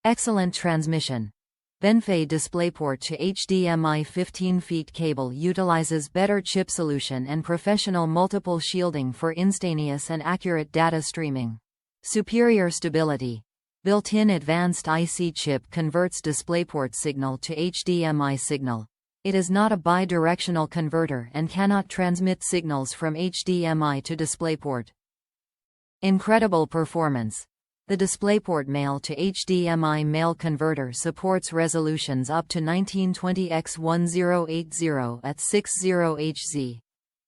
Excellent transmission. Benfei DisplayPort to HDMI 15 feet cable utilizes better chip solution and professional multiple shielding for instantaneous and accurate data streaming. Superior stability. Built-in advanced IC chip converts DisplayPort signal to HDMI signal. It is not a bi-directional converter and cannot transmit signals from HDMI to DisplayPort. Incredible performance. The DisplayPort Male to HDMI Male converter supports resolutions up to 1920x1080 at 60Hz,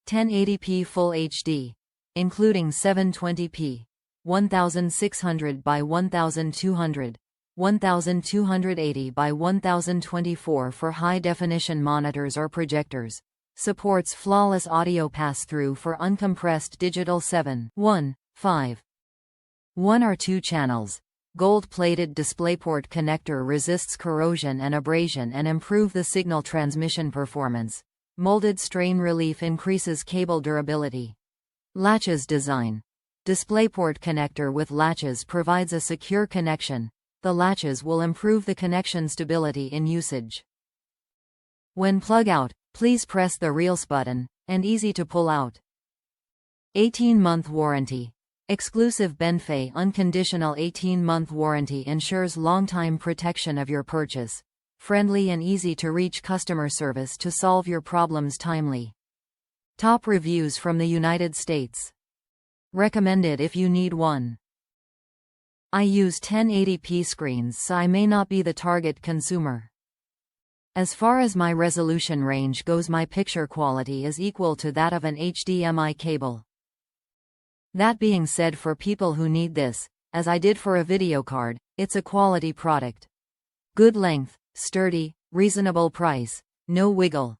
1080p Full HD, including 720p, 1600 by 1200, 1280 by 1024 for high-definition monitors or projectors. Supports flawless audio pass-through for uncompressed digital 7.1.5. 1 or 2 channels. Gold-plated DisplayPort connector resists corrosion and abrasion and improve the signal transmission performance. Molded strain relief increases cable durability. Latches design. DisplayPort connector with latches provides a secure connection. The latches will improve the connection stability in usage. When plug out, please press the release button, and easy to pull out. 18-month warranty. Exclusive Benfei unconditional 18-month warranty ensures long-time protection of your purchase. Friendly and easy to reach customer service to solve your problems timely. Top reviews from the United States. Recommended if you need one. I use 1080p screens, so I may not be the target consumer. As far as my resolution range goes, my picture quality is equal to that of an HDMI cable. That being said, for people who need this, as I did for a video card, it's a quality product. Good length, sturdy, reasonable price, no wiggle.